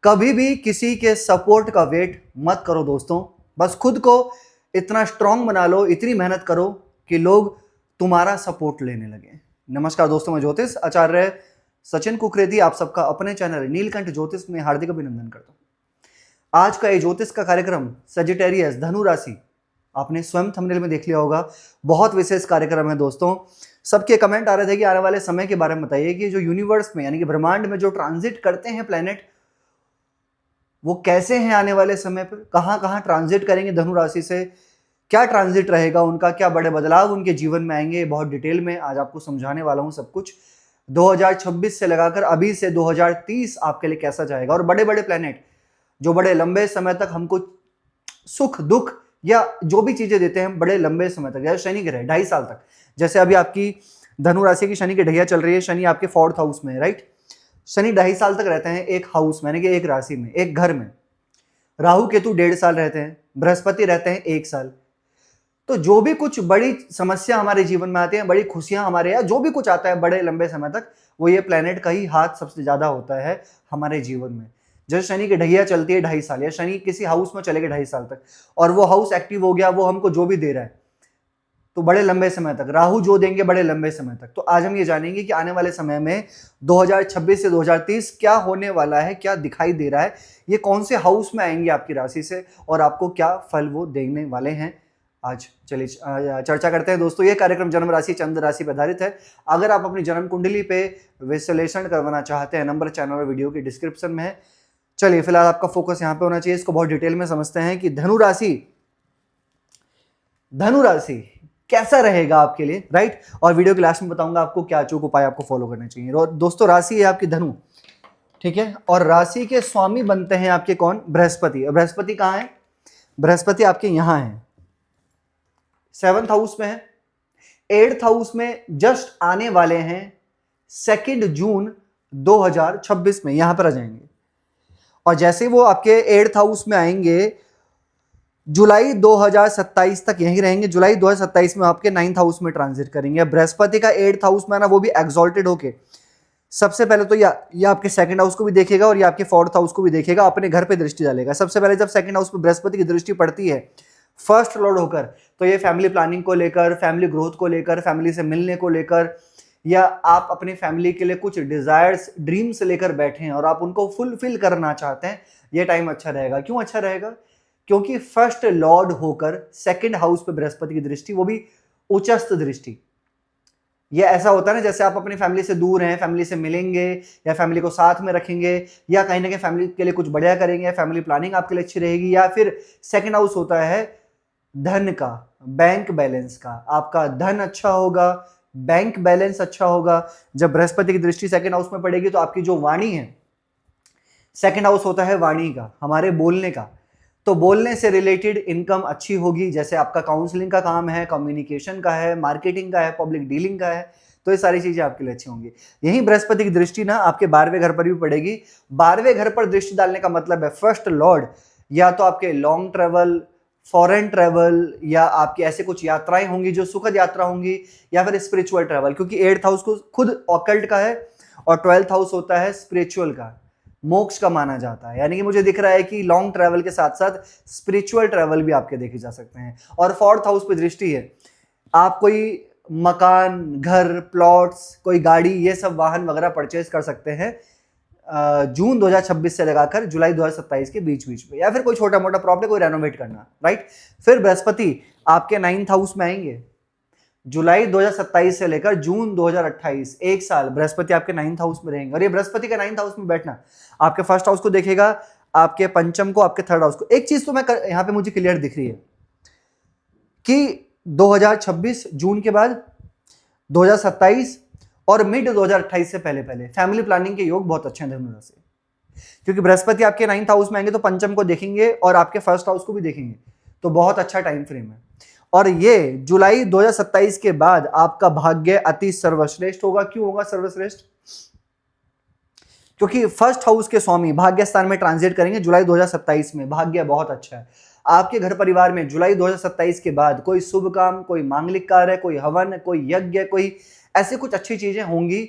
कभी भी किसी के सपोर्ट का वेट मत करो दोस्तों। बस खुद को इतना स्ट्रांग बना लो, इतनी मेहनत करो कि लोग तुम्हारा सपोर्ट लेने लगे। नमस्कार दोस्तों, मैं ज्योतिष आचार्य सचिन कुकरेती आप सबका अपने चैनल नीलकंठ ज्योतिष में हार्दिक अभिनंदन करता हूं। आज का ये ज्योतिष का कार्यक्रम सजिटेरियस धनु राशि, आपने स्वयं थंबनेल में देख लिया होगा, बहुत विशेष कार्यक्रम है दोस्तों। सबके कमेंट आ रहे थे कि आने वाले समय के बारे में बताइए कि जो यूनिवर्स में यानी कि ब्रह्मांड में जो ट्रांजिट करते हैं प्लैनेट, वो कैसे हैं आने वाले समय पर, कहां कहां ट्रांजिट करेंगे धनु राशि से, क्या ट्रांजिट रहेगा उनका, क्या बड़े बदलाव उनके जीवन में आएंगे, बहुत डिटेल में आज आपको समझाने वाला हूं सब कुछ। 2026 से लगाकर अभी से 2030 आपके लिए कैसा जाएगा, और बड़े बड़े प्लैनेट जो बड़े लंबे समय तक हमको सुख दुख या जो भी चीजें देते हैं बड़े लंबे समय तक, जैसे शनि ग्रह 2.5 साल तक, जैसे अभी आपकी धनु राशि की शनि की ढैया चल रही है, शनि आपके 4th हाउस में है, राइट। शनि 2.5 साल तक रहते हैं एक हाउस में, यानी कि एक राशि में, एक घर में। राहु केतु 1.5 साल रहते हैं, बृहस्पति रहते हैं 1 साल। तो जो भी कुछ बड़ी समस्या हमारे जीवन में आती है, बड़ी खुशियां हमारे यहाँ जो भी कुछ आता है बड़े लंबे समय तक, वो ये प्लेनेट का ही हाथ सबसे ज्यादा होता है हमारे जीवन में। जैसे शनि की ढैया चलती है 2.5 साल, या शनि किसी हाउस में चलेगा 2.5 साल तक, और वो हाउस एक्टिव हो गया, वो हमको जो भी दे रहा है तो बड़े लंबे समय तक, राहु जो देंगे बड़े लंबे समय तक। तो आज हम ये जानेंगे कि आने वाले समय में 2026 से 2030 क्या होने वाला है, क्या दिखाई दे रहा है, ये कौन से हाउस में आएंगे आपकी राशि से, और आपको क्या फल वो देने वाले हैं। आज चलिए चर्चा करते हैं दोस्तों। ये कार्यक्रम जन्म राशि चंद्र राशि पर आधारित है। अगर आप अपनी जन्म कुंडली पे विश्लेषण करवाना चाहते हैं, नंबर चैनल और वीडियो की डिस्क्रिप्शन में है। चलिए फिलहाल आपका फोकस यहाँ पे होना चाहिए, इसको बहुत डिटेल में समझते हैं कि धनु राशि कैसा रहेगा आपके लिए, राइट। और वीडियो के लास्ट में बताऊंगा आपको क्या अचूक उपाय आपको फॉलो करने चाहिए। और दोस्तों राशि है आपकी धनु, ठीक है, और राशि के स्वामी बनते हैं आपके कौन, बृहस्पति। और बृहस्पति कहाँ है, बृहस्पति आपके यहां है, 7th हाउस में है। 8th हाउस में जस्ट आने वाले हैं 2 जून 2026 में, यहां पर आ जाएंगे। और जैसे वो आपके 8th हाउस में आएंगे, जुलाई 2027 तक यहीं रहेंगे। जुलाई 2027 में आपके 9th हाउस में ट्रांजिट करेंगे। बृहस्पति का 8th हाउस में आना, वो भी एक्सॉल्टेड होके, सबसे पहले तो ये आपके 2nd हाउस को भी देखेगा और ये आपके 4th हाउस को भी देखेगा, अपने घर पे दृष्टि डालेगा। सबसे पहले जब 2nd हाउस पे बृहस्पति की दृष्टि पड़ती है फर्स्ट लॉर्ड होकर, तो ये फैमिली प्लानिंग को लेकर, फैमिली ग्रोथ को लेकर, फैमिली से मिलने को लेकर, या आप अपनी फैमिली के लिए कुछ डिजायर्स ड्रीम्स लेकर बैठे हैं और आप उनको फुलफिल करना चाहते हैं, ये टाइम अच्छा रहेगा। क्यों अच्छा रहेगा, क्योंकि फर्स्ट लॉर्ड होकर 2nd हाउस पे बृहस्पति की दृष्टि, वो भी उच्चस्थ दृष्टि। ये ऐसा होता है ना, जैसे आप अपनी फैमिली से दूर हैं, फैमिली से मिलेंगे या फैमिली को साथ में रखेंगे, या कहीं ना कहीं फैमिली के लिए कुछ बढ़िया करेंगे, फैमिली प्लानिंग आपके लिए अच्छी रहेगी। या फिर 2nd हाउस होता है धन का, बैंक बैलेंस का, आपका धन अच्छा होगा, बैंक बैलेंस अच्छा होगा। जब बृहस्पति की दृष्टि 2nd हाउस में पड़ेगी तो आपकी जो वाणी है, 2nd हाउस होता है वाणी का, हमारे बोलने का, तो बोलने से रिलेटेड इनकम अच्छी होगी। जैसे आपका काउंसलिंग का काम है, कम्युनिकेशन का है, मार्केटिंग का है, पब्लिक डीलिंग का है, तो ये सारी चीजें आपके लिए अच्छी होंगी। यही बृहस्पति की दृष्टि ना आपके 12वें घर पर भी पड़ेगी। 12वें घर पर दृष्टि डालने का मतलब है फर्स्ट लॉर्ड या तो आपके लॉन्ग ट्रेवल, फॉरेन ट्रेवल, या आपकी ऐसे कुछ यात्राएं होंगी जो सुखद यात्रा होंगी, या फिर स्पिरिचुअल ट्रेवल, क्योंकि 8th हाउस को खुद ऑकल्ट का है और 12th हाउस होता है स्पिरिचुअल का, मोक्ष का माना जाता है। यानी कि मुझे दिख रहा है कि लॉन्ग ट्रैवल के साथ साथ स्पिरिचुअल ट्रैवल भी आपके देखे जा सकते हैं। और 4th हाउस पे दृष्टि है, आप कोई मकान, घर, प्लॉट्स, कोई गाड़ी, ये सब वाहन वगैरह परचेज कर सकते हैं जून 2026 से लगाकर जुलाई 2027 के बीच बीच में, या फिर कोई छोटा मोटा प्रॉपर्टी कोई रेनोवेट करना, राइट। फिर बृहस्पति आपके 9th हाउस में आएंगे जुलाई 2027 से लेकर जून 2028, 1 साल बृहस्पति आपके 9th हाउस में रहेंगे। और ये बृहस्पति का 9th हाउस में बैठना आपके 1st हाउस को देखेगा, आपके पंचम को, आपके 3rd हाउस को। एक चीज तो मैं यहां पे मुझे क्लियर दिख रही है कि 2026 जून के बाद 2027 और मिड 2028 से पहले पहले फैमिली प्लानिंग के योग बहुत अच्छे हैं धनु राशि, क्योंकि बृहस्पति आपके 9th हाउस में आएंगे तो पंचम को देखेंगे और आपके 1st हाउस को भी देखेंगे, तो बहुत अच्छा टाइम फ्रेम है। और ये जुलाई 2027 के बाद आपका भाग्य अति सर्वश्रेष्ठ होगा। क्यों होगा सर्वश्रेष्ठ, क्योंकि 1st हाउस के स्वामी भाग्य स्थान में ट्रांजिट करेंगे जुलाई 2027 में। भाग्य बहुत अच्छा है आपके घर परिवार में। जुलाई 2027 के बाद कोई शुभ काम, कोई मांगलिक कार्य, कोई हवन, कोई यज्ञ, कोई ऐसी कुछ अच्छी चीजें होंगी,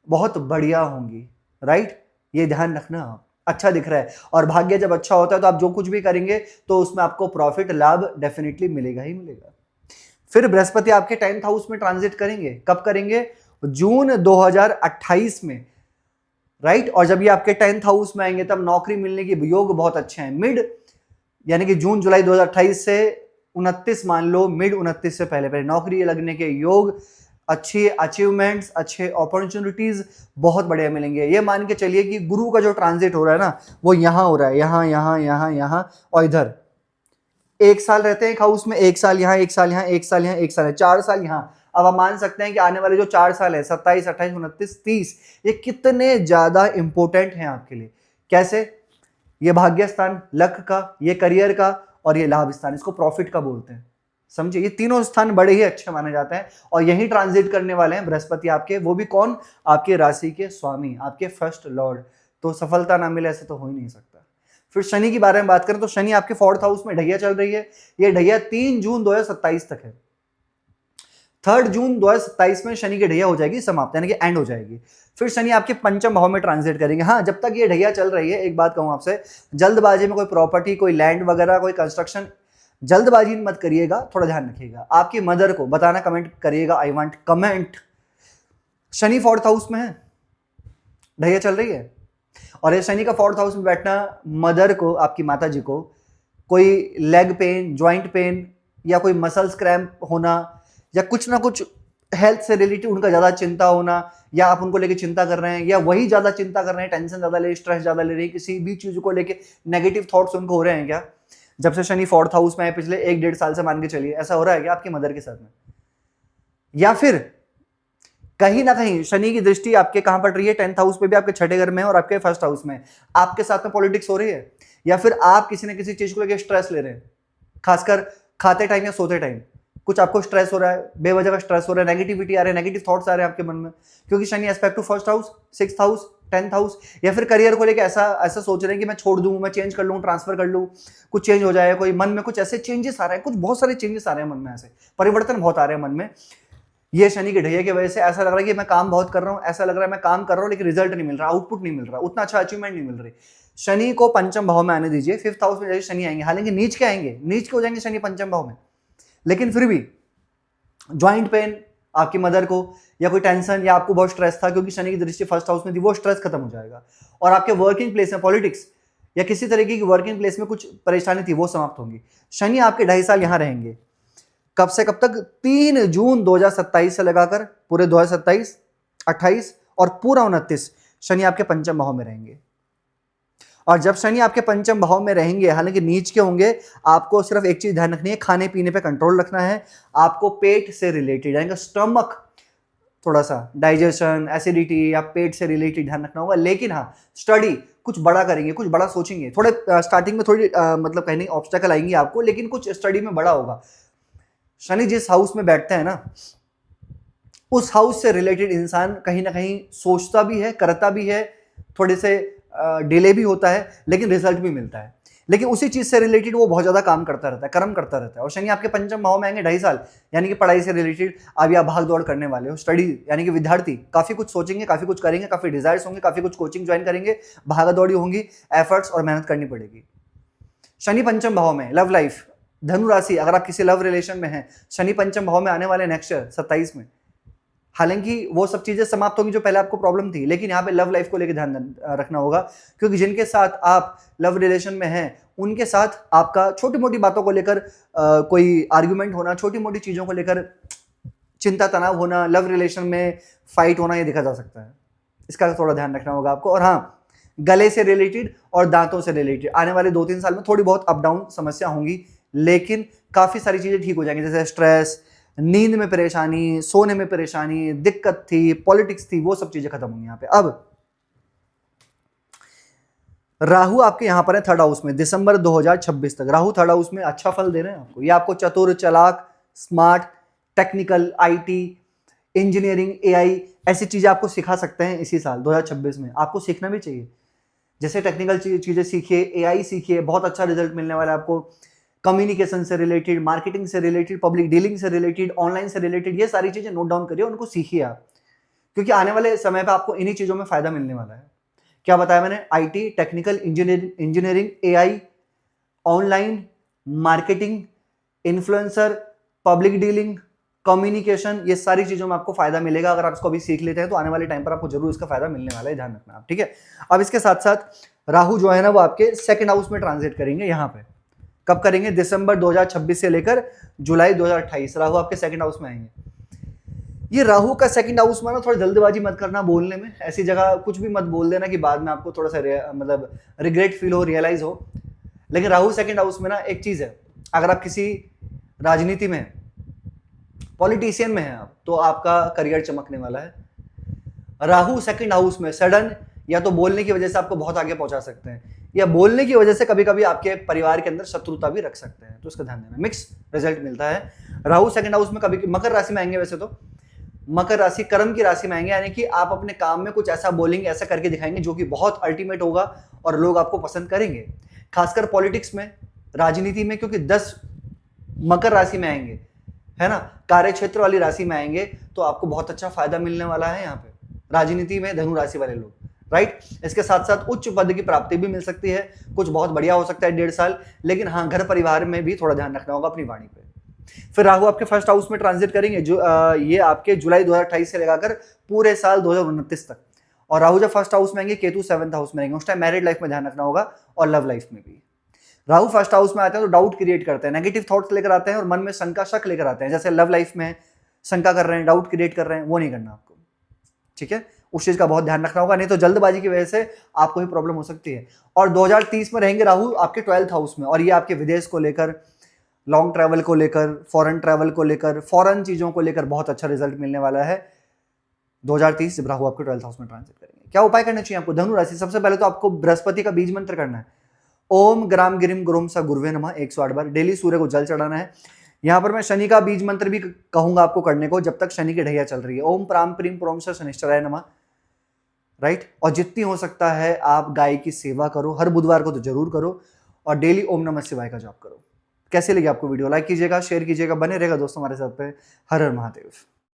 बहुत बढ़िया होंगी, राइट। ये ध्यान रखना आप। अच्छा दिख रहा है, और भाग्य जब अच्छा होता है तो आप जो कुछ भी करेंगे तो उसमें आपको प्रॉफिट लाभ डेफिनेटली मिलेगा ही मिलेगा। फिर बृहस्पति आपके 10th हाउस में ट्रांजिट करेंगे, कब करेंगे? जून 2028 में, राइट। और जब ये आपके 10th हाउस में आएंगे तब नौकरी मिलने के योग बहुत अच्छे हैं। मिड यानी कि जून जुलाई 2028 से 29 मान लो, मिड 29 से पहले पहले नौकरी लगने के योग, अच्छी अचीवमेंट्स, अच्छे अपॉर्चुनिटीज बहुत बढ़िया मिलेंगे। ये मान के चलिए कि गुरु का जो ट्रांजिट हो रहा है ना, वो यहां हो रहा है, यहां यहां यहां यहां और इधर। एक साल रहते हैं एक हाउस में, एक साल यहां, एक साल यहां, एक साल यहां, एक साल है, 4 साल यहां। अब आप मान सकते हैं कि आने वाले जो 4 साल है, 27, 28, 29, 30, ये कितने ज्यादा इंपॉर्टेंट हैं आपके लिए। कैसे? ये भाग्य स्थान लक का, ये करियर का, और ये लाभ स्थान, इसको प्रॉफिट का बोलते हैं। समझे? ये तीनों स्थान बड़े ही अच्छे माने जाते हैं और यही ट्रांजिट करने वाले हैं बृहस्पति आपके, वो भी कौन? आपके राशि के स्वामी, आपके फर्स्ट लॉर्ड। तो सफलता ना मिले ऐसे तो हो ही नहीं सकता। फिर शनि के बारे में बात करें तो शनि आपके 4th हाउस में ढैया चल रही है। ये ढैया 3 जून 2027 तक है। 3 जून 2027 में शनि की ढैया हो जाएगी समाप्त, यानी कि एंड हो जाएगी। फिर शनि आपके पंचम भाव में ट्रांजिट करेंगे। हाँ, जब तक ये ढैया चल रही है, एक बात कहूं आपसे, जल्दबाजी में कोई प्रॉपर्टी, कोई लैंड वगैरह, कोई कंस्ट्रक्शन, जल्दबाजी मत करिएगा, थोड़ा ध्यान रखिएगा। आपकी मदर को बताना, कमेंट करिएगा, I want comment. Shani 4th house में है, ढैया चल रही है, और ये शनि का 4th हाउस में बैठना मदर को, आपकी माता जी को कोई लेग पेन, जॉइंट पेन, या कोई मसल्स क्रैम्प होना, या कुछ ना कुछ हेल्थ से रिलेटेड उनका ज्यादा चिंता होना, या आप उनको लेके चिंता कर रहे हैं, या वही ज्यादा चिंता कर रहे हैं, टेंशन ज्यादा ले, स्ट्रेस ज्यादा ले रहे हैं, किसी भी चीज को लेके नेगेटिव थॉट्स उनको हो रहे हैं क्या? जब से शनि 4th हाउस में है, पिछले 1-1.5 साल से मान के चलिए, ऐसा हो रहा है क्या आपकी मदर के साथ में? या फिर कहीं ना कहीं शनि की दृष्टि आपके कहां पड़ रही है? 10th हाउस पे भी, आपके छठे घर में है और आपके फर्स्ट हाउस में। आपके साथ में पॉलिटिक्स हो रही है, या फिर आप किसी ना किसी चीज को लेकर स्ट्रेस ले रहे हैं, खासकर खाते टाइम या सोते टाइम कुछ आपको स्ट्रेस हो रहा है, बेवजह का स्ट्रेस हो रहा है, नेगेटिविटी आ रही है, नेगेटिव थॉट्स आ रहे हैं आपके मन में, क्योंकि Shani aspect to first house, 6th house, 10th house. या फिर करियर को लेकर ऐसा ऐसा सोच रहे हैं कि मैं छोड़ दूं, मैं चेंज कर लूं, ट्रांसफर कर लूं, कुछ चेंज हो जाए, कोई मन में कुछ ऐसे चेंजेस आ रहे हैं, कुछ बहुत सारे चेंजेस आ रहे हैं मन में, ऐसे परिवर्तन बहुत आ रहे हैं मन में। ये शनि के ढैया की वजह से ऐसा लग रहा है कि मैं काम बहुत कर रहा हूं, ऐसा लग रहा है मैं काम कर रहा हूं लेकिन रिजल्ट नहीं मिल रहा, आउटपुट नहीं मिल रहा, उतना अच्छा अचीवमेंट नहीं मिल रही। शनि को पंचम भाव में आने दीजिए, 5th हाउस में जाइए, शनि आएंगे, हालांकि नीच के आएंगे, नीच के हो जाएंगे शनि पंचम भाव में, लेकिन फिर भी ज्वाइंट पेन आपकी मदर को, या कोई टेंशन, या आपको बहुत स्ट्रेस था क्योंकि शनि की दृष्टि फर्स्ट हाउस में थी, वो स्ट्रेस खत्म हो जाएगा। और आपके वर्किंग प्लेस में पॉलिटिक्स या किसी तरीके की वर्किंग प्लेस में कुछ परेशानी थी, वो समाप्त होंगी। शनि आपके 2.5 साल यहां रहेंगे, कब से कब तक? 3 जून 2027 से लगाकर पूरे 2027, 28 और पूरा 29 शनि आपके पंचम भाव में रहेंगे। और जब शनि आपके पंचम भाव में रहेंगे, हालांकि नीच के होंगे, आपको सिर्फ एक चीज ध्यान रखनी है, खाने पीने पे कंट्रोल रखना है। आपको पेट से रिलेटेड, यानी स्टमक, थोड़ा सा डाइजेशन, एसिडिटी या पेट से रिलेटेड ध्यान रखना होगा। लेकिन हाँ, स्टडी कुछ बड़ा करेंगे, कुछ बड़ा सोचेंगे, थोड़े स्टार्टिंग में थोड़ी मतलब कहीं ऑब्स्टेकल आएंगे आपको, लेकिन कुछ स्टडी में बड़ा होगा। शनि जिस हाउस में बैठते हैं ना, उस हाउस से रिलेटेड इंसान कहीं ना कहीं सोचता भी है, करता भी है, थोड़े से डिले भी होता है, लेकिन रिजल्ट भी मिलता है। लेकिन उसी चीज से रिलेटेड वो बहुत ज्यादा काम करता रहता है, कर्म करता रहता है। और शनि आपके पंचम भाव में आएंगे 2.5 साल, यानी कि पढ़ाई से रिलेटेड अभी आप भाग दौड़ करने वाले हो। स्टडी यानी कि विद्यार्थी काफी कुछ सोचेंगे, काफी कुछ करेंगे, काफी डिजायर्स होंगे, काफी कुछ कोचिंग ज्वाइन करेंगे, भागा दौड़ी होंगी, एफर्ट्स और मेहनत करनी पड़ेगी। शनि पंचम भाव में लव लाइफ, धनु राशि, अगर आप किसी लव रिलेशन में हैं, शनि पंचम भाव में आने वाले नेक्स्ट ईयर 27 में, हालांकि वो सब चीजें समाप्त होंगी जो पहले आपको प्रॉब्लम थी, लेकिन यहाँ पे लव लाइफ को लेकर ध्यान रखना होगा, क्योंकि जिनके साथ आप लव रिलेशन में हैं उनके साथ आपका छोटी मोटी बातों को लेकर कोई आर्ग्यूमेंट होना, छोटी मोटी चीजों को लेकर चिंता तनाव होना, लव रिलेशन में फाइट होना, ये देखा जा सकता है। इसका थोड़ा ध्यान रखना होगा आपको। और हाँ, गले से रिलेटेड और दांतों से रिलेटेड आने वाले 2-3 साल में थोड़ी बहुत अप डाउन समस्या होंगी, लेकिन काफी सारी चीजें ठीक हो जाएंगी, जैसे स्ट्रेस, नींद में परेशानी, सोने में परेशानी, दिक्कत थी, पॉलिटिक्स थी, वो सब चीजें खत्म होंगी यहाँ पे। अब राहु आपके यहां पर है 3rd हाउस में, दिसंबर 2026 तक राहु 3rd हाउस में अच्छा फल दे रहे हैं आपको। ये आपको चतुर, चालाक, smart, technical, IT, engineering, AI, ऐसी चीजें आपको सिखा सकते हैं इसी साल 2026 में। आपको सीखना भी चाहिए, जैसे टेक्निकल चीजें सीखिए, एआई सीखिए, बहुत अच्छा रिजल्ट मिलने वाला है आपको। कम्युनिकेशन से रिलेटेड, मार्केटिंग से रिलेटेड, पब्लिक डीलिंग से रिलेटेड, ऑनलाइन से रिलेटेड, ये सारी चीजें नोट डाउन करिए, उनको सीखिए आप, क्योंकि आने वाले समय पे आपको इन्हीं चीजों में फायदा मिलने वाला है। क्या बताया मैंने? IT, technical engineering, AI, online marketing, influencer, public dealing, communication, ये सारी चीजों में आपको फायदा मिलेगा। अगर आप इसको अभी सीख लेते हैं तो आने वाले टाइम पर आपको जरूर इसका फायदा मिलने वाला है, ध्यान रखना आप, ठीक है। अब इसके साथ साथ राहु जो है ना वो आपके सेकंड हाउस में ट्रांजिट करेंगे। यहां पे कब करेंगे? दिसंबर 2026 से लेकर जुलाई 2028 राहु आपके सेकंड हाउस में आएंगे। ये राहु का सेकंड हाउस में ना थोड़ा जल्दबाजी मत करना बोलने में, ऐसी जगह कुछ भी मत बोल देना कि बाद में आपको थोड़ा सा मतलब रिग्रेट फील हो, रियलाइज हो। लेकिन राहु सेकंड हाउस में ना एक चीज है, अगर आप किसी राजनीति में हैं, पॉलिटिशियन में हैं आप, तो आपका करियर चमकने वाला है। राहु सेकंड हाउस में सडन या तो बोलने की वजह से आपको बहुत आगे पहुंचा सकते हैं, या बोलने की वजह से कभी कभी आपके परिवार के अंदर शत्रुता भी रख सकते हैं, तो इसका ध्यान देना। मिक्स रिजल्ट मिलता है। राहु सेकंड हाउस में कभी मकर राशि में आएंगे, वैसे तो मकर राशि कर्म की राशि में आएंगे, यानी कि आप अपने काम में कुछ ऐसा बोलेंगे, ऐसा करके दिखाएंगे जो कि बहुत अल्टीमेट होगा और लोग आपको पसंद करेंगे, खासकर पॉलिटिक्स में, राजनीति में, क्योंकि 10 मकर राशि में आएंगे, है ना, कार्य क्षेत्र वाली राशि में आएंगे, तो आपको बहुत अच्छा फायदा मिलने वाला है यहाँ पे राजनीति में, धनु राशि वाले लोग, राइट। इसके साथ साथ उच्च पद की प्राप्ति भी मिल सकती है, कुछ बहुत बढ़िया हो सकता है 1.5 साल, लेकिन हाँ घर परिवार में भी थोड़ा ध्यान रखना होगा अपनी वाणी पे। फिर राहु आपके फर्स्ट हाउस में ट्रांजिट करेंगे, जो ये आपके जुलाई 2028 से लगाकर पूरे साल 2029 तक। और राहु जब फर्स्ट हाउस में आएंगे, केतु 7th हाउस में रहेंगे, उस टाइम मैरिड लाइफ में ध्यान रखना होगा और लव लाइफ में भी। राहु फर्स्ट हाउस में आते हैं तो डाउट क्रिएट करते हैं, नेगेटिव थॉट्स लेकर आते हैं और मन में शंका शक लेकर आते हैं, जैसे लव लाइफ में शंका कर रहे हैं, डाउट क्रिएट कर रहे हैं, वो नहीं करना आपको, ठीक है। उस चीज का बहुत ध्यान रखना होगा, नहीं तो जल्दबाजी की वजह से आपको भी प्रॉब्लम हो सकती है। और 2030 में रहेंगे राहु आपके 12th हाउस में, और ये आपके विदेश को लेकर, लॉन्ग ट्रैवल को लेकर, फॉरेन ट्रैवल को लेकर, फॉरेन चीजों को लेकर बहुत अच्छा रिजल्ट मिलने वाला है 2030 जब राहु आपके 12th हाउस में ट्रांजिट करेंगे। क्या उपाय करना चाहिए आपको? धनु राशि, सबसे पहले तो आपको बृहस्पति का बीज मंत्र करना है, ओम ग्राम गिरिम गुरुम सा गुरुवे नमः 108 बार। डेली सूर्य को जल चढ़ाना है। यहां पर मैं शनि का बीज मंत्र भी कहूंगा आपको करने को, जब तक शनि की ढैया चल रही है, ओम प्राम प्रीम प्रोम सा शनिश्चराय नमः, राइट। और जितनी हो सकता है आप गाय की सेवा करो, हर बुधवार को तो जरूर करो, और डेली ओम नमः शिवाय का जाप करो। कैसे लगी आपको वीडियो? लाइक कीजिएगा, शेयर कीजिएगा, बने रहेगा दोस्तों हमारे साथ पे। हर हर महादेव।